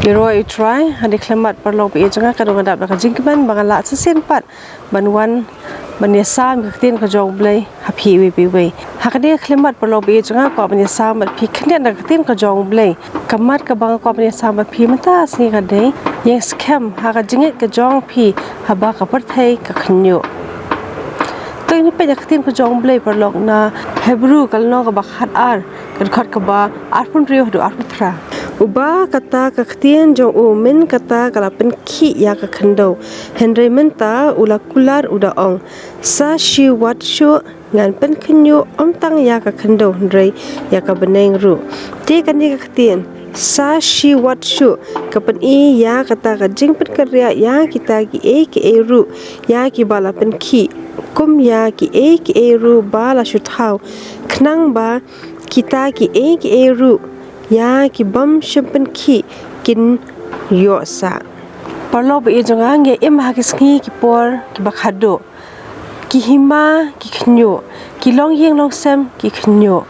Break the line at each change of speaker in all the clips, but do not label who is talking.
Leroy try hadik klemat perlu pi janga kadang adap ka jingkban bangala sesen pat banwan banyasam kaktin ka jong blai hapi we pi we hakade klemat perlu pi janga ko banyasam pi khnen kaktin ka jong blai kamat ka bang ko banyasam pi mata sni kade yang scam ha ka jingit ka jong pi haba ka parthai ka khnyo to ini pe kaktin ka jong blai perlu na hebru kalno ka bakhat ar kan khat ka ba arpun rio do arpun thra uba kata kaktian jong umen kata kalapen ki ya ka khando henry menta ula kular uda ong sa shi wat shu ngan pen khnyo omtang ya ka khando henry ya ka beneng ru te kan ni kaktian sa shi wat shu kapan i ya kata ka jing pen karya ya kita ki e ru ya ki bala pen ki kum ya ki e ru bala shu thau khnang ba kita ki e ru ya ki bam shimpen ki kin yo sa parlo be jonga nge em ha ki sngi ki por ki bakhado ki hima ki khnyo ki long yeng long sem ki khnyo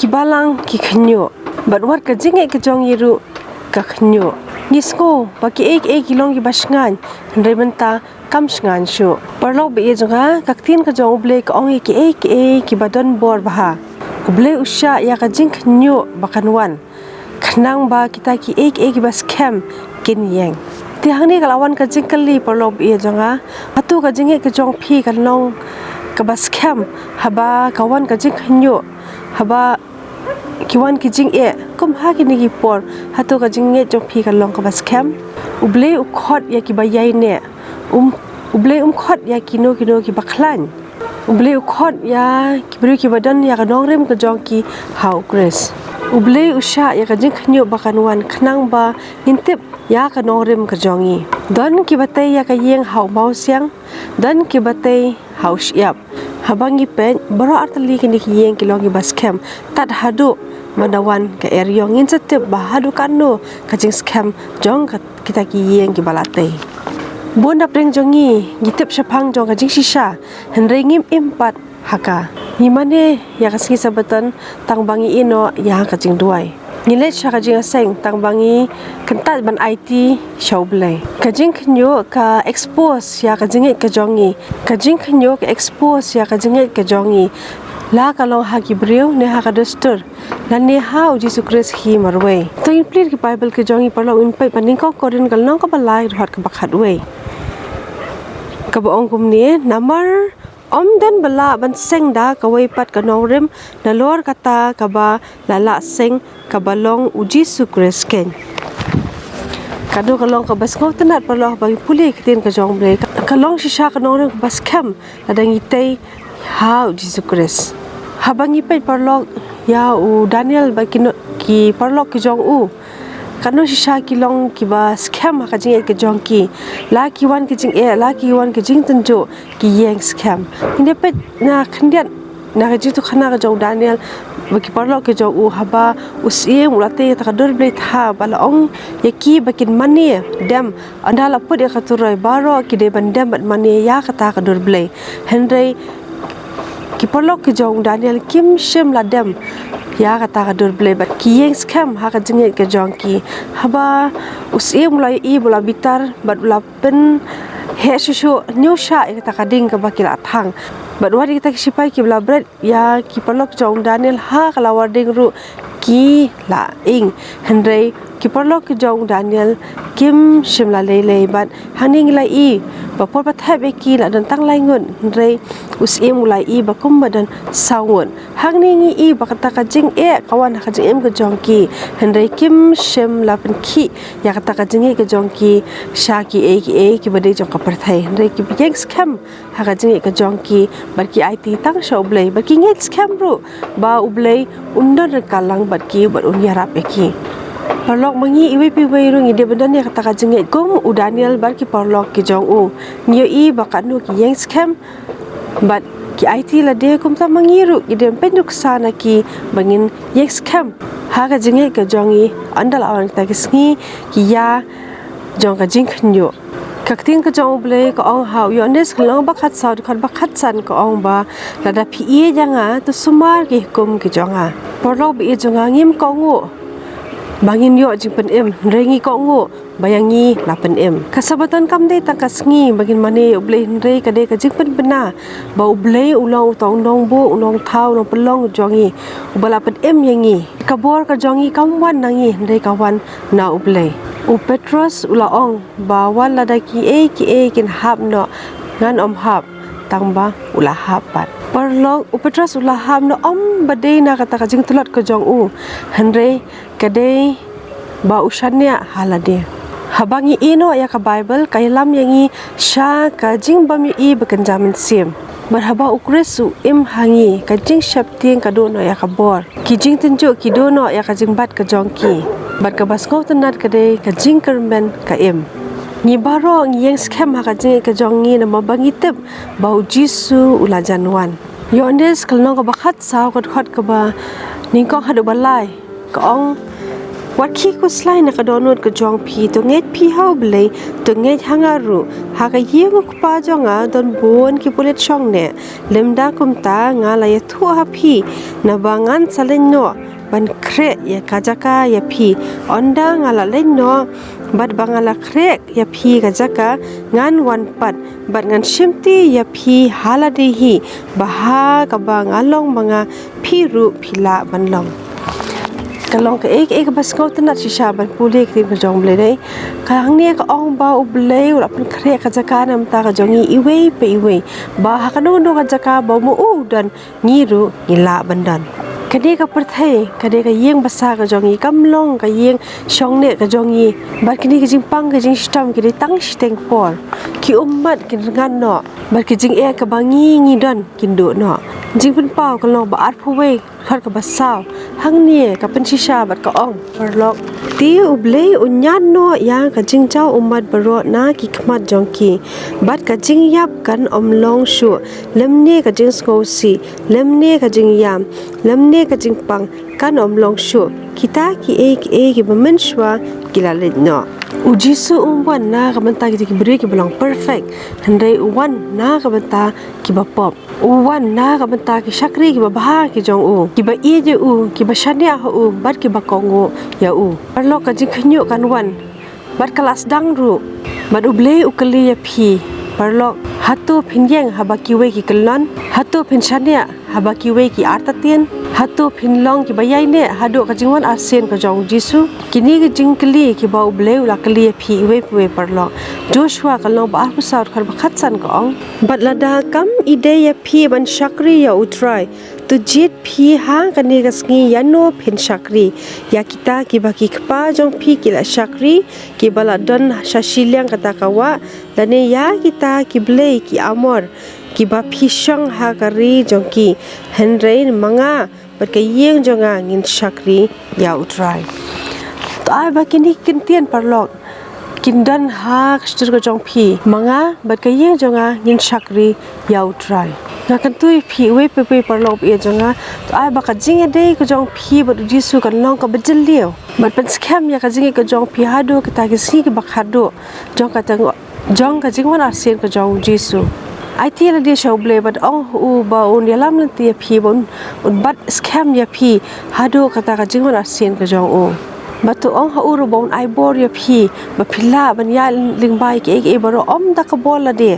ki balang ki khnyo but what ka jinge ka jong yiru ka khnyo nisko ba ki ki long ki basngan rebenta kam sngan shu parlo be jonga kaktin ka jong ble ka ong ki badon bor baha uble usha ya ka jing khnyo bakanwan khnang ba kita ki ba scam kin yeng ti hangni kalawan ka jing kali parlob e jonga atu ka jinge ka jong phi ka long ka ba scam haba kawan ka jing khnyo haba kiwan ki jing e kum ha ki ni por hatu ka jinge jong phi ka long ka ba scam uble ukhot ya ki ba yai ne uble khot ya kino ki baklan uble ukhot ya kibri ki badan ya ka nongrem ka jong ki how grace uble usha ya ka jing khnyo bakanwan khnang ba intip ya ka nongrem ka jongi don ki batay ya ka yeng how mau siang don ki batay how siap habangi pen baro artali ki yeng ki longi baskem tat hadu manawan ka eryong in setep bahadu kanu ka jing scam jong kita ki yeng ki balatay Bunda preng jongi gitip syapang jong kajing shisha henry ngim impat haka ngimane ya kasngi sabatan tang bangi ino ya kajing duai ngilet sha kajing aseng tang bangi kentat ban IT showble kajing khnyo ka expose ya kajing ka jongi kajing khnyo ka expose ya kajing ka jongi la kalong ha ki breu ne ha ka dostur la ne ha uji sukres hi marwe to in plir ki bible ka jongi parlo in pai paning ko korin kal nong ka balai hot ka bakhat we kabaong kumni namar om dan bala ban seng da kawai pat kanong rim na lor kata kaba lala seng kabalong uji sukresken kado kalong kabas ko tanat parlo bagi puli kitin ka jong ble kalong shisha kanong rim bas kam adang itay ha uji sukres habangi pay parlo ya u Daniel bakino ki parlo ki jong u kanu shisha kilong kiba scam ka jing ke jong ki la ki wan ki jing la ki wan ki jing tanjo ki yeng scam inde pet na khndian na ka jitu khana ka jong Daniel baki parlo ke jong u haba usie mulate ta ka dor ble tha bala ong yaki bakin mani dem andala put ya ka turai baro ki de bandem bat mani ya ka ta ka dor ble henry ki parlo ke jong Daniel kim shem la dem ya kata ka dur ble bat ki yeng scam ha ka jinge ka jong ki haba usie mulai i bula bitar bat bula pen he shu new sha ka ka ding ka bakil athang bat wari kita ki sipai ki bula bread ya ki palok jong Daniel ha kala warding ru ki la ing henry ki palok jong Daniel kim shimla lele bat haning lai i ba por ba thab ki la dan tang lai ngun henry usie mulai i ba kum badan sawngun hangning i ba kata ka jing kawan ka jing ka jong ki henry kim shem la pen ki ya kata ka jing ka jong ki sha ki ki bade jong ka parthai henry ki yeng scam ha ka jing ka jong ki bar ki IT tang show blai bar ki ngel scam ru ba ublai undar kalang bat ki bar un yarap ki parlok mangi iwi pi wei ru ngi de bandan ya kata ka jing kum u Daniel bar ki parlok ki jong u nyo i ba kanu ki yeng scam but ki IT la de kum ta mangiru idem penduk sana ki bangin yek scam ha ka jinge ka jongi andal awang ta ki sngi ki ya jong ka jing khnyo kakting ka jong ble ka ong hau yo nes klong ba khat saud khat ba khat san ka ong ba la da phi e janga to sumar ki kum ki jonga porlo bi jonga ngim ko ngu bangin yo jing pen em rengi ko ngo bayangi lapen em kasabatan kam dei takas ngi bagin mane ublei rei kade ka jing pen bena ba ublei ulang tong nong bo unong thau nong pelong jongi ubala pen em yangi kabor ka jongi kamwan nangi rei kawan na ublei u petros ulaong ba wan ladaki ki kin hap no ngan hap tangba ula hapat parlong upetras ula ham no badei na kata ka jing tulot ka jong u hanre kadei ba ushannya halade habangi ino ya ka bible kailam yangi sha ka jing bam i bekenjamin sim berhaba ukresu im hangi ka jing shapting ka do no ya ka bor ki jing tenjo ki do no ya ka jing bat ka jong ki bat ka basngau tenat kadei ka jing kermen ka im ni baro yang scam ha je ka jongi na mabangi tep bau jisu ula janwan yondes kalno ka bakhat saw khot ka ba ning ko hadu balai ka ong wat ki ku slai na ka donut ka jong phi to nget phi hau blei to nget hangaru ha ka yeng ku pa jonga don bon ki pulet chong ne lemda kumta nga la ya thu ha phi na bangan salen no ban kre ya kajaka ya phi onda nga la len no bat bangala krek ya phi kajaka ngan wan pat bat ngan shimti ya phi haladi hi baha ka bang along mga phiru phila banlong kalong ka ek bas ko tanat si shaban puli ki ka jong ble dai ka hangni ka ong ba uble ula pen krek kajaka nam ta ka jongi iwe pe iwe ba ha ka no ka jaka ba mu u dan ngiru ngila bandan kade ka perthai kade ka yeng basa ka jongi kamlong ka yeng shongne ka jongi bar kini ka jingpang ka jing stam ki tang steng por ki ummat kin ngan no bar ki jing e ka bangi ngi don kin do no jing pen pau ka lo ba at phuwe khar ka basaw hang ni ka pen shisha bat ka ong perlok ti uble unyan no ya ka jing chau ummat baro na ki khmat jongki bat ka jing yap kan omlong shu lemne ka jing sko si lemne ka jing yam lemne ka jing pang kan omlong shu kita ki ki bamen shwa kilalit no ujisu umwan na ka banta ki beri ki belong perfect handai uwan na ka banta ki bapop uwan na ka banta ki shakri ki babha ki jong u ki ba ie je u ki ba shania ho u bat ki ba kongo ya u parlo ka jing khnyu kan wan bat kelas dang ru bat uble ukali ya phi parlo hatu phinjeng haba ki we ki kelon hatu phin shania haba ki we ki artatien hatu phinlong ki bayai ne hadu ka jingwan arsen ka jong jisu kini ki jingkli ki ba uble ula kli phi we parlo joshua ka long ba pu saut khar bakhat san ka ong batlada kam ide ya phi ban shakri ya utrai tu jit phi ha kani gasngi yano phin shakri ya kita ki ba ki khpa jong phi ki la shakri ki bala don shashilyang kata kawa lane ya kita ki ble ki amor ki ba phi shang ha kari jong ki henrein manga bat ka yeng jonga ngin shakri ya utrai to ai ba kini kintian parlok kindan hak stir ka jong phi manga bat ka yeng jonga ngin shakri ya utrai nga kan tui phi we pe parlok e jonga to ai ba ka jing dei ka jong phi bat jisu kan long ka bajil leo bat pen scam ya ka jing ka jong phi hado ka ta ki si ka bakhado jong ka tang jong ka jing wan arsen ka jong jisu ai ti la de show ble but ong u ba un ya lam ti phi bon un bat scam ya phi hado ka ta ka jing wan arsen ka jong u batu ong ha uru bon ai bor ya phi ba phila ban ya lingbai ke baro om da ka bol la de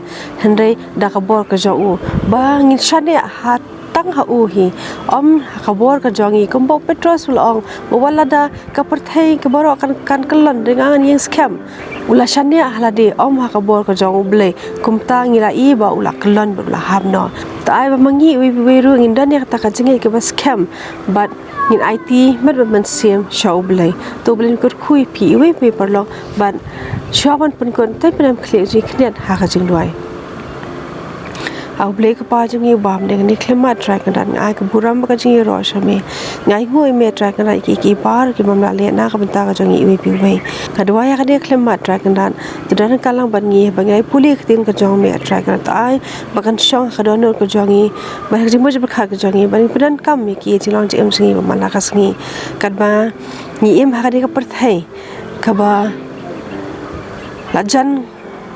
henre da ka bor ka jong u ba ngin shane hat tang ha u hi om ka bor ka jongi kom bo petros ul ong bo wala da ka perthai ka baro kan kalon dengan yang scam ula shane halade om ha ka bor ka jong ble kumta ngira i ba ula kalon ula habno ta ai ba mangi we ru ngin dan ya ta ka jinge ke ba scam but ngin IT mat man siam show ble to ble kur khui phi we parlo but shawan pun kon tai pram khle ji khnet ha ka jing loi au ble ka pa jingi bam de ni khlema track dan ai ka buram ka jingi ro shame ngai ngoi me track na ki par ki mamla le na ka banta ka jingi we pi we ka dwa ya ka de khlema track dan to dan ka lang ban ngi ba ngai puli khtin ka jong me track na ta ai ba kan shong ka don ka jongi ba jing mo je ka jongi ba ni dan kam mi ki ji long je em singi ba mala ka singi kat ba ni em ha ka de ka par thai ka ba la jan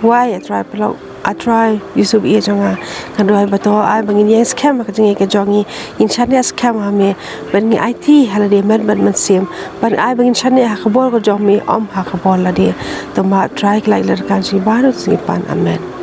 why try pelok try Yusuf ia jonga kan doi bato ai bangin yang scam ka jinge ke jongi in chane scam ha me ban ngi IT halade man man sim ban ai bangin chane ha khabol ko jong me ha khabol la de to ma try like lar kan si baru si pan amen